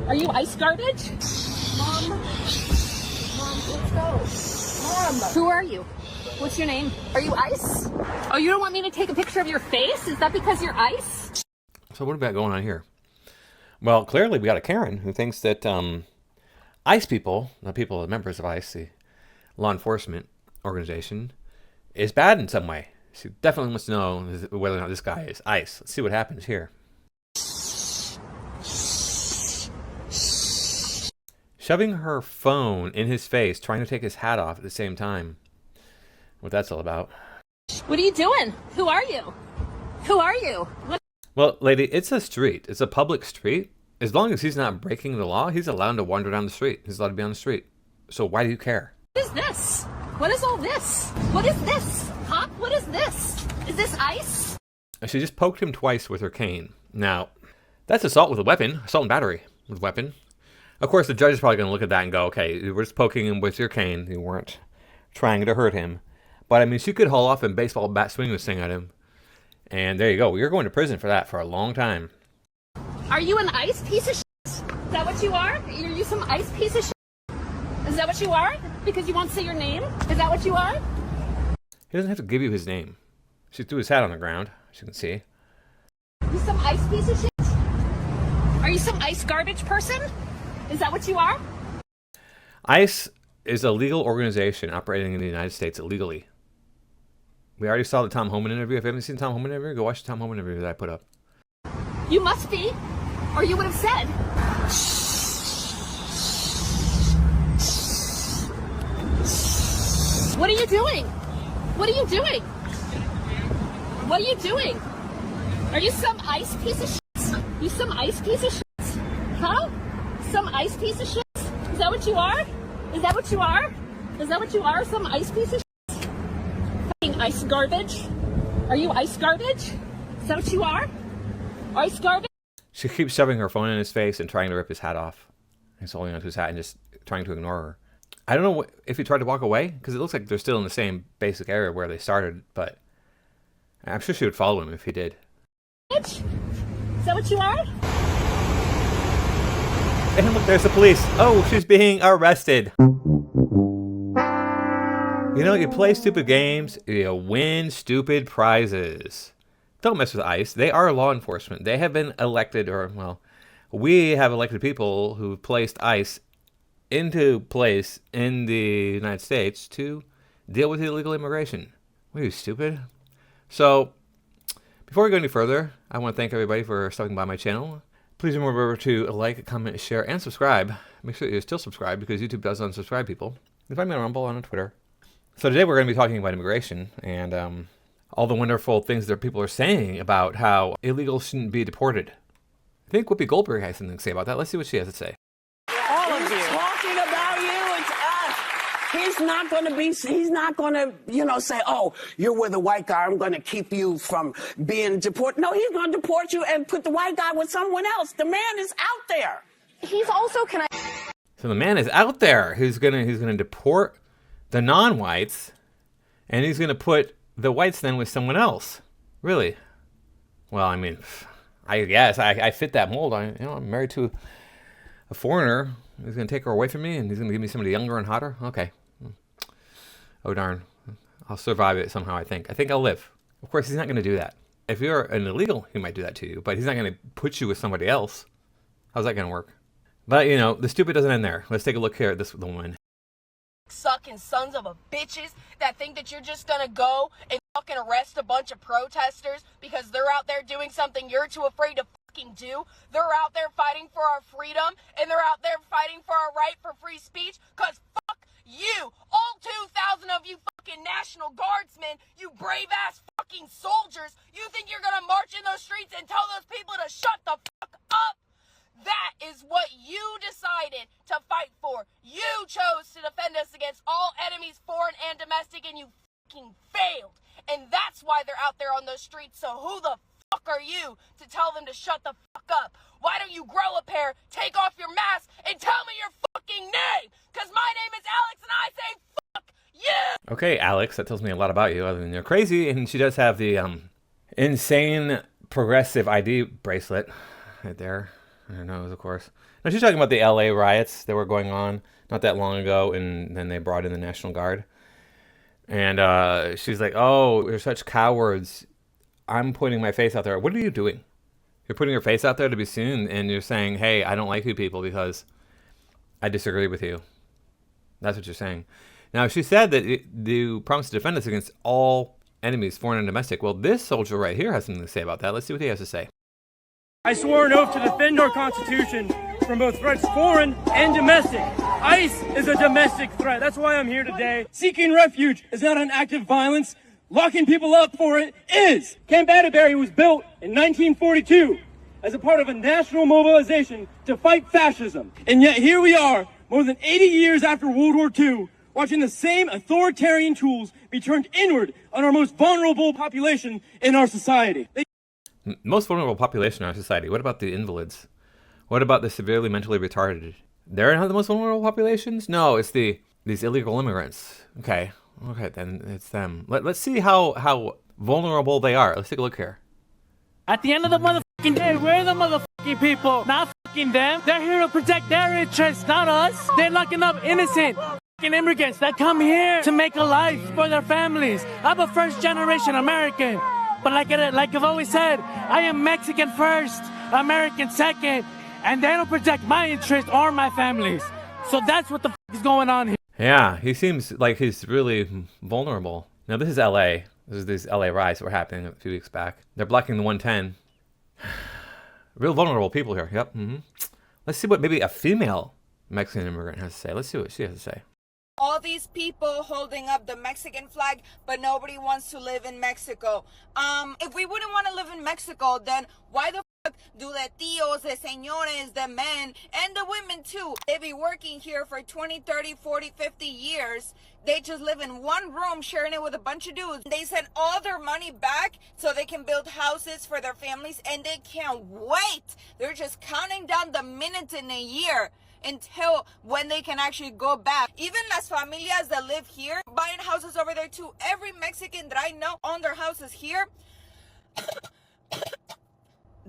Are you ice garbage? Mom, let's go. Mom. Who are you? What's your name? Are you ice? Oh, you don't want me to take a picture of your face? Is that because you're ice? So what have we got going on here? Well, clearly we got a Karen who thinks that ICE people, the people, the members of ICE, the law enforcement organization, is bad in some way. She definitely wants to know whether or not this guy is ICE. Let's see what happens here. Shoving her phone in his face, trying to take his hat off at the same time. What that's all about. What are you doing? Who are you? Who are you? What? Well, lady, it's a street. It's a public street. As long as he's not breaking the law, he's allowed to wander down the street. He's allowed to be on the street. So why do you care? What is this? What is all this? What is this? Huh? What is this? Is this ice? She just poked him twice with her cane. Now, that's assault with a weapon. Assault and battery with a weapon. Of course, the judge is probably going to look at that and go, okay, you were just poking him with your cane. You weren't trying to hurt him. But, I mean, she could haul off and baseball bat swing this thing at him. And there you go. You're going to prison for that for a long time. Are you an ice piece of shit? Is that what you are? Are you some ice piece of shit? Is that what you are? Because you won't say your name? Is that what you are? He doesn't have to give you his name. She threw his hat on the ground, as you can see. You some ice piece of shit? Are you some ice garbage person? Is that what you are? ICE is a legal organization operating in the United States illegally. We already saw the Tom Homan interview. If you haven't seen the Tom Homan interview, go watch the Tom Homan interview that I put up. You must be, or you would have said. What are you doing? What are you doing? What are you doing? Are you some ice piece of shit? You some ice piece of shit? Huh? Some ice piece of shit? Is that what you are? Is that what you are? Is that what you are? Some ice piece of shit? Fucking ice garbage? Are you ice garbage? Is that what you are? Ice garbage? She keeps shoving her phone in his face and trying to rip his hat off. He's holding onto his hat and just trying to ignore her. I don't know if he tried to walk away, because it looks like they're still in the same basic area where they started, but I'm sure she would follow him if he did. Is that what you are? And look, there's the police. Oh, she's being arrested. You know, you play stupid games, you win stupid prizes. Don't mess with ICE. They are law enforcement. They have been elected, or, well, we have elected people who placed ICE into place in the United States to deal with illegal immigration. What are you, stupid? So, before we go any further, I want to thank everybody for stopping by my channel. Please remember to like, comment, share, and subscribe. Make sure that you're still subscribed because YouTube does unsubscribe people. You can find me on Rumble and on Twitter. So today we're going to be talking about immigration and all the wonderful things that people are saying about how illegals shouldn't be deported. I think Whoopi Goldberg has something to say about that. Let's see what she has to say. All of you. Talking about you, it's us. He's not going to, you know, say, oh, you're with a white guy, I'm going to keep you from being deported. No, he's going to deport you and put the white guy with someone else. The man is out there. He's also, So the man is out there. He's gonna deport the non-whites, and he's gonna put the whites then with someone else. Really? Well, I mean, I guess I fit that mold. I'm married to a foreigner. He's gonna take her away from me, and he's gonna give me somebody younger and hotter. Okay. Oh darn. I'll survive it somehow. I think I'll live. Of course, he's not gonna do that. If you're an illegal, he might do that to you, but he's not gonna put you with somebody else. How's that gonna work? But you know, the stupid doesn't end there. Let's take a look here at this woman. Sucking sons of a bitches that think that you're just gonna go and fucking arrest a bunch of protesters because they're out there doing something you're too afraid to fucking do. They're out there fighting for our freedom, and they're out there fighting for our right for free speech, cause fuck you, all 2,000 of you fucking National Guardsmen, you brave ass fucking soldiers. You think you're gonna march in those streets and tell those people to shut the fuck up? That is what you decided to fight for. You chose to defend us against all enemies, foreign and domestic, and you fucking failed. And that's why they're out there on those streets. So who the fuck are you to tell them to shut the fuck up? Why don't you grow a pair, take off your mask, and tell me your fucking name? Because my name is Alex, and I say fuck you! Okay, Alex, that tells me a lot about you, other than you're crazy, and she does have the insane progressive ID bracelet right there. Who knows, of course. Now, she's talking about the LA riots that were going on not that long ago, and then they brought in the National Guard. And she's like, oh, you're such cowards. I'm putting my face out there. What are you doing? You're putting your face out there to be seen, and you're saying, hey, I don't like you people because I disagree with you. That's what you're saying. Now, she said that you promised to defend us against all enemies, foreign and domestic. Well, this soldier right here has something to say about that. Let's see what he has to say. I swore an oath to defend our Constitution from both threats foreign and domestic. ICE is a domestic threat. That's why I'm here today. Seeking refuge is not an act of violence. Locking people up for it is. Camp Atterbury was built in 1942 as a part of a national mobilization to fight fascism. And yet here we are, more than 80 years after World War II, watching the same authoritarian tools be turned inward on our most vulnerable population in our society. Most vulnerable population in our society. What about the invalids? What about the severely mentally retarded? They're not the most vulnerable populations? No, it's these illegal immigrants. Okay, then it's them. Let's see how vulnerable they are. Let's take a look here. At the end of the motherfucking day, we're the motherfucking people, not fucking them. They're here to protect their interests, not us. They're locking up innocent fucking immigrants that come here to make a life for their families. I'm a first-generation American. But like I've always said, I am Mexican first, American second, and they don't protect my interests or my families. So that's what the f is going on here. Yeah, he seems like he's really vulnerable. Now, this is LA. This is these LA riots that were happening a few weeks back. They're blocking the 110. Real vulnerable people here. Yep. Let's see what maybe a female Mexican immigrant has to say. Let's see what she has to say. All these people holding up the Mexican flag, but nobody wants to live in Mexico. If we wouldn't want to live in Mexico, then why the fuck do the tios, the señores, the men, and the women too? They be working here for 20, 30, 40, 50 years. They just live in one room sharing it with a bunch of dudes. They send all their money back so they can build houses for their families, and they can't wait. They're just counting down the minutes in a year until when they can actually go back. Even las familias that live here, buying houses over there too. Every Mexican that I know own their houses here.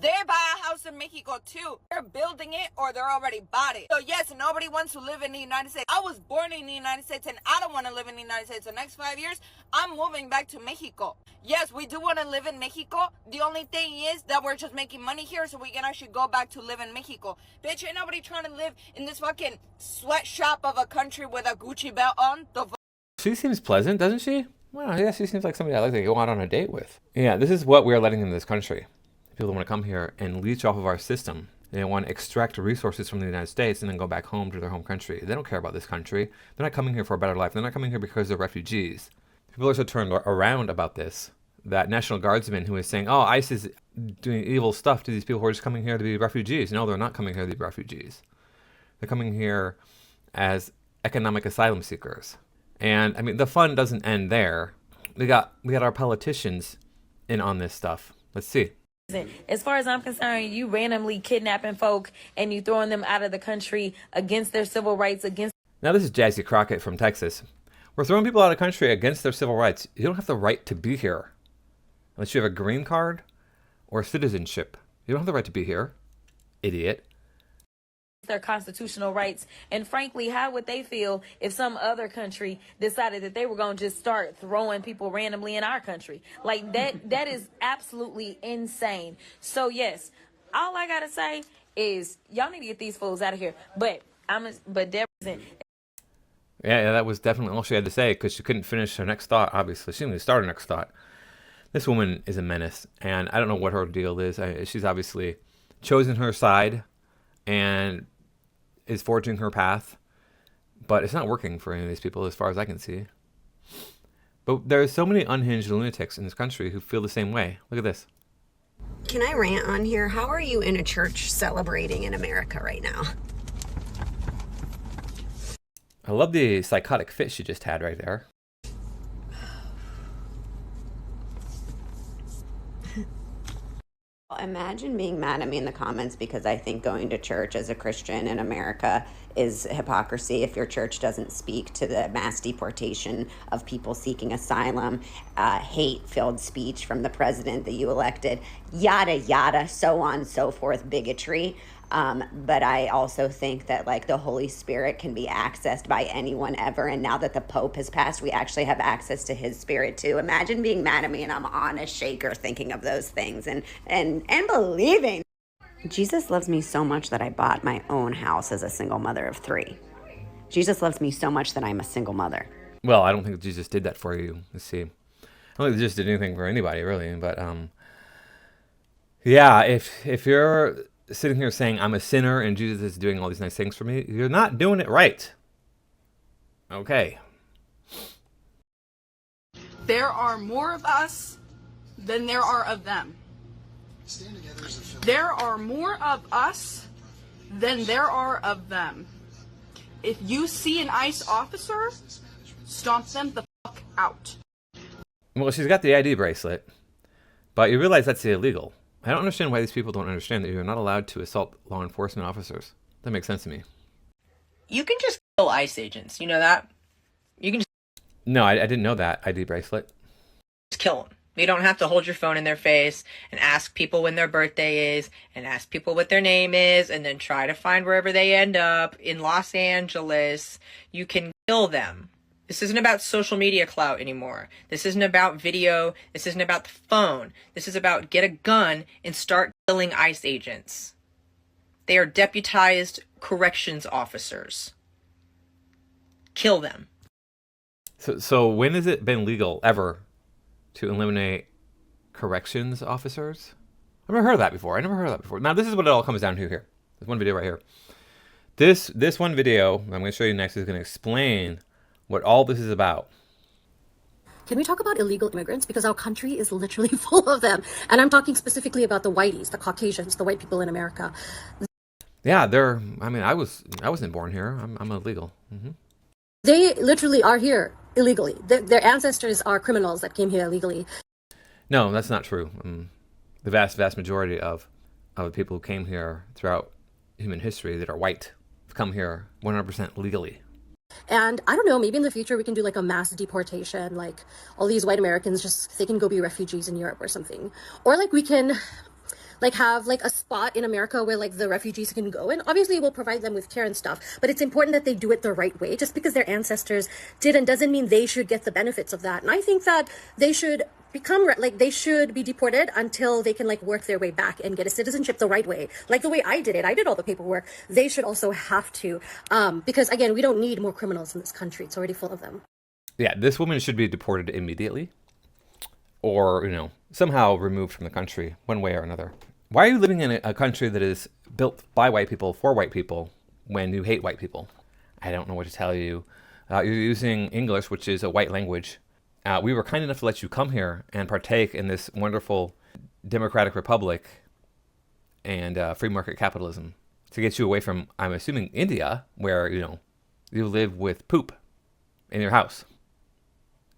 They buy a house in Mexico too. They're building it or they're already bought it. So yes, nobody wants to live in the United States. I was born in the United States and I don't want to live in the United States. The next 5 years, I'm moving back to Mexico. Yes, we do want to live in Mexico. The only thing is that we're just making money here so we can actually go back to live in Mexico. Bitch, ain't nobody trying to live in this fucking sweatshop of a country with a Gucci belt on. She seems pleasant, doesn't she? Well, yeah, she seems like somebody I'd like to go out on a date with. Yeah, this is what we are letting in this country. People want to come here and leech off of our system. They want to extract resources from the United States and then go back home to their home country. They don't care about this country. They're not coming here for a better life. They're not coming here because they're refugees. People are so turned around about this. That National Guardsman who is saying, oh, ICE is doing evil stuff to these people who are just coming here to be refugees. No, they're not coming here to be refugees. They're coming here as economic asylum seekers. And I mean, the fun doesn't end there. We got our politicians in on this stuff. Let's see. As far as I'm concerned, you randomly kidnapping folk and you throwing them out of the country against their civil rights, against... Now, this is Jazzy Crockett from Texas. We're throwing people out of the country against their civil rights. You don't have the right to be here. Unless you have a green card or citizenship. You don't have the right to be here, idiot. Their constitutional rights. And frankly, how would they feel if some other country decided that they were going to just start throwing people randomly in our country? Like that is absolutely insane. So yes, all I gotta say is y'all need to get these fools out of here. But Deborah, yeah, that was definitely all she had to say because she couldn't finish her next thought. Obviously, she didn't even start her next thought. This woman is a menace, and I don't know what her deal is. She's obviously chosen her side and is forging her path, but it's not working for any of these people as far as I can see. But there are so many unhinged lunatics in this country who feel the same way. Look at this. Can I rant on here? How are you in a church celebrating in America right now? I love the psychotic fit she just had right there. Imagine being mad at me in the comments because I think going to church as a Christian in America is hypocrisy if your church doesn't speak to the mass deportation of people seeking asylum, hate-filled speech from the president that you elected, yada, yada, so on, so forth, bigotry. But I also think that like the Holy Spirit can be accessed by anyone ever. And now that the Pope has passed, we actually have access to his spirit too. Imagine being mad at me and I'm on a shaker thinking of those things and believing. Jesus loves me so much that I bought my own house as a single mother of 3. Jesus loves me so much that I'm a single mother. Well, I don't think Jesus did that for you. Let's see. I don't think Jesus did anything for anybody, really. But yeah, if you're sitting here saying I'm a sinner and Jesus is doing all these nice things for me, you're not doing it right. Okay. There are more of us than there are of them. There are more of us than there are of them. If you see an ICE officer, stomp them the fuck out. Well, she's got the ID bracelet, but you realize that's illegal. I don't understand why these people don't understand that you're not allowed to assault law enforcement officers. That makes sense to me. You can just kill ICE agents. You know that? You can just No, I didn't know that ID bracelet. kill them. You don't have to hold your phone in their face and ask people when their birthday is and ask people what their name is and then try to find wherever they end up in Los Angeles. You can kill them. This isn't about social media clout anymore. This isn't about video. This isn't about the phone. This is about get a gun and start killing ICE agents. They are deputized corrections officers. Kill them. So when has it been legal ever to eliminate corrections officers? I've never heard of that before. Now this is what it all comes down to here. There's one video right here. This one video I'm going to show you next is going to explain what all this is about. Can we talk about illegal immigrants? Because our country is literally full of them. And I'm talking specifically about the whiteys, the Caucasians, the white people in America. Yeah, I wasn't born here. I'm illegal. Mm-hmm. They literally are here illegally. Their ancestors are criminals that came here illegally. No, that's not true. The vast majority of the people who came here throughout human history that are white have come here 100% legally. And I don't know, maybe in the future we can do like a mass deportation, like all these white Americans they can go be refugees in Europe or something. Or like we can like have like a spot in America where like the refugees can go, and obviously we'll provide them with care and stuff, but it's important that they do it the right way. Just because their ancestors didn't doesn't mean they should get the benefits of that. And I think that they should they should be deported until they can like work their way back and get a citizenship the right way, like the way I did it. I did all the paperwork. They should also have to, because again, we don't need more criminals in this country. It's already full of them. Yeah, this woman should be deported immediately, or somehow removed from the country, one way or another. Why are you living in a country that is built by white people for white people when you hate white people? I don't know what to tell you. You're using English, which is a white language. We were kind enough to let you come here and partake in this wonderful democratic republic and free market capitalism to get you away from, I'm assuming, India, where, you live with poop in your house.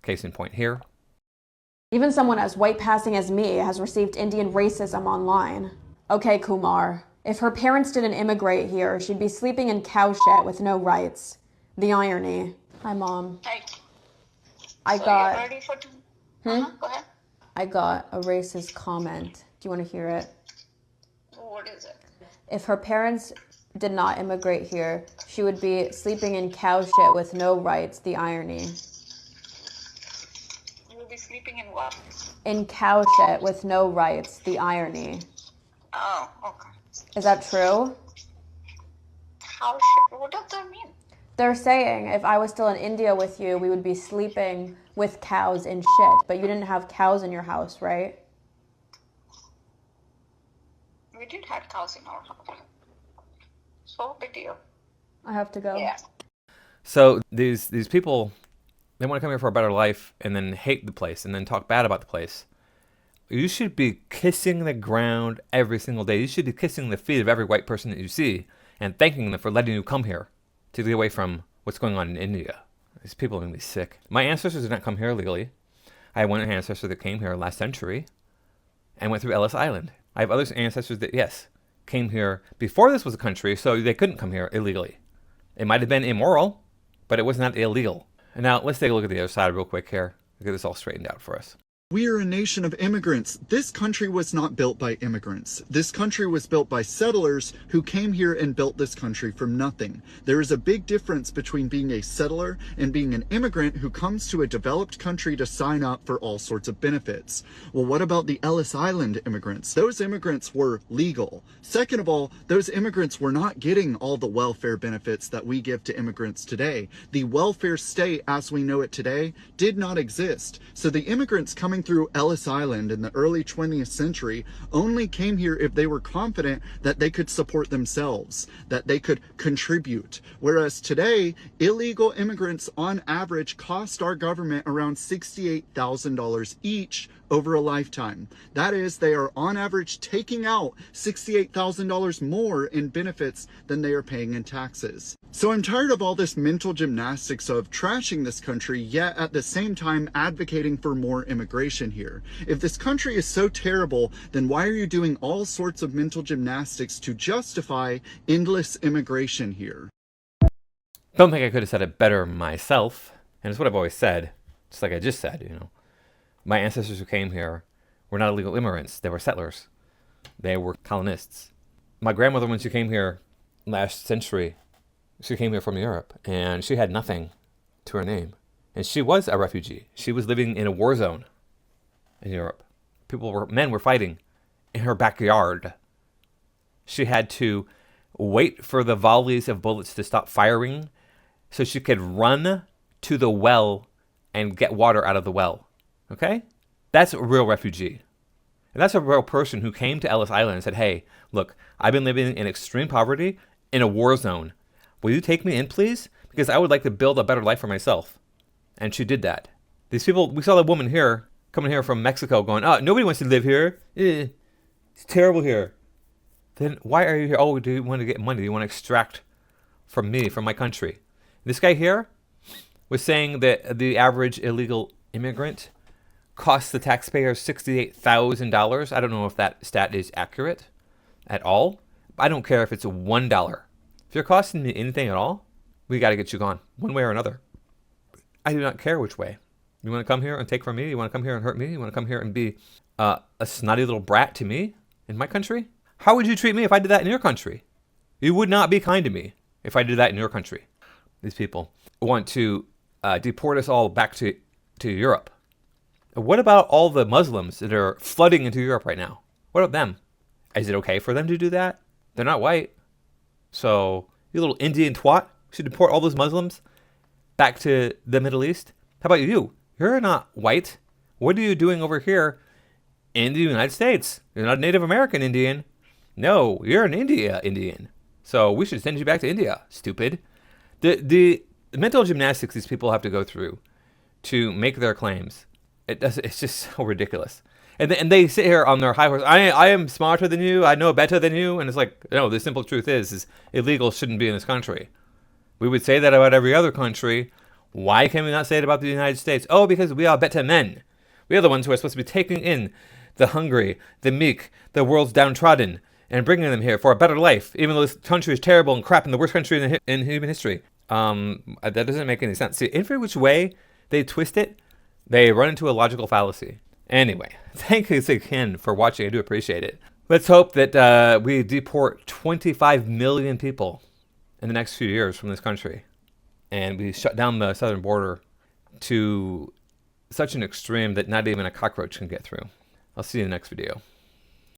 Case in point here. Even someone as white passing as me has received Indian racism online. Okay, Kumar. If her parents didn't immigrate here, she'd be sleeping in cow shit with no rights. The irony. Hi, Mom. Hi. I So got... you're ready for... Go ahead. I got a racist comment. Do you want to hear it? What is it? If her parents did not immigrate here, she would be sleeping in cow shit with no rights. The irony. You will be sleeping in what? In cow shit with no rights. The irony. Oh, okay. Is that true? How shit? What does that mean? They're saying if I was still in India with you, we would be sleeping with cows in shit. But you didn't have cows in your house, right? We did have cows in our house. So big deal. I have to go. Yeah. So these people, they want to come here for a better life and then hate the place and then talk bad about the place. You should be kissing the ground every single day. You should be kissing the feet of every white person that you see and thanking them for letting you come here to get away from what's going on in India. These people are going to be sick. My ancestors did not come here legally. I had one ancestor that came here last century and went through Ellis Island. I have other ancestors that, yes, came here before this was a country, so they couldn't come here illegally. It might have been immoral, but it was not illegal. And now let's take a look at the other side real quick here. Get this all straightened out for us. We are a nation of immigrants. This country was not built by immigrants. This country was built by settlers who came here and built this country from nothing. There is a big difference between being a settler and being an immigrant who comes to a developed country to sign up for all sorts of benefits. Well, what about the Ellis Island immigrants? Those immigrants were legal. Second of all, those immigrants were not getting all the welfare benefits that we give to immigrants today. The welfare state as we know it today did not exist. So the immigrants coming through Ellis Island in the early 20th century only came here if they were confident that they could support themselves, that they could contribute. Whereas today, illegal immigrants on average cost our government around $68,000 each over a lifetime. That is, they are on average taking out $68,000 more in benefits than they are paying in taxes. So I'm tired of all this mental gymnastics of trashing this country, yet at the same time advocating for more immigration here. If this country is so terrible, then why are you doing all sorts of mental gymnastics to justify endless immigration here? Don't think I could have said it better myself. And it's what I've always said, just like I just said, you know. My ancestors who came here were not illegal immigrants. They were settlers. They were colonists. My grandmother, when she came here last century, she came here from Europe, and she had nothing to her name. And she was a refugee. She was living in a war zone in Europe. Men were fighting in her backyard. She had to wait for the volleys of bullets to stop firing so she could run to the well and get water out of the well. Okay? That's a real refugee. And that's a real person who came to Ellis Island and said, hey, look, I've been living in extreme poverty in a war zone. Will you take me in, please? Because I would like to build a better life for myself. And she did that. These people, we saw the woman here, coming here from Mexico going, oh, nobody wants to live here. It's terrible here. Then why are you here? Oh, do you want to get money? Do you want to extract from me, from my country? This guy here was saying that the average illegal immigrant costs the taxpayer $68,000. I don't know if that stat is accurate at all. I don't care if it's $1. If you're costing me anything at all, we got to get you gone, one way or another. I do not care which way. You want to come here and take from me? You want to come here and hurt me? You want to come here and be a snotty little brat to me in my country? How would you treat me if I did that in your country? You would not be kind to me if I did that in your country. These people want to deport us all back to Europe. What about all the Muslims that are flooding into Europe right now? What about them? Is it okay for them to do that? They're not white. So, you little Indian twat, should deport all those Muslims back to the Middle East? How about you? You're not white. What are you doing over here in the United States? You're not a Native American Indian. No, you're an Indian. So we should send you back to India, stupid. The mental gymnastics these people have to go through to make their claims, it's just so ridiculous. And they sit here on their high horse. I am smarter than you. I know better than you. And it's like, no, the simple truth is illegal shouldn't be in this country. We would say that about every other country. Why can we not say it about the United States? Oh, because we are better men. We are the ones who are supposed to be taking in the hungry, the meek, the world's downtrodden, and bringing them here for a better life, even though this country is terrible and crap and the worst country in human history. That doesn't make any sense. See, every which way they twist it, they run into a logical fallacy. Anyway, thank you again for watching. I do appreciate it. Let's hope that we deport 25 million people in the next few years from this country. And we shut down the southern border to such an extreme that not even a cockroach can get through. I'll see you in the next video.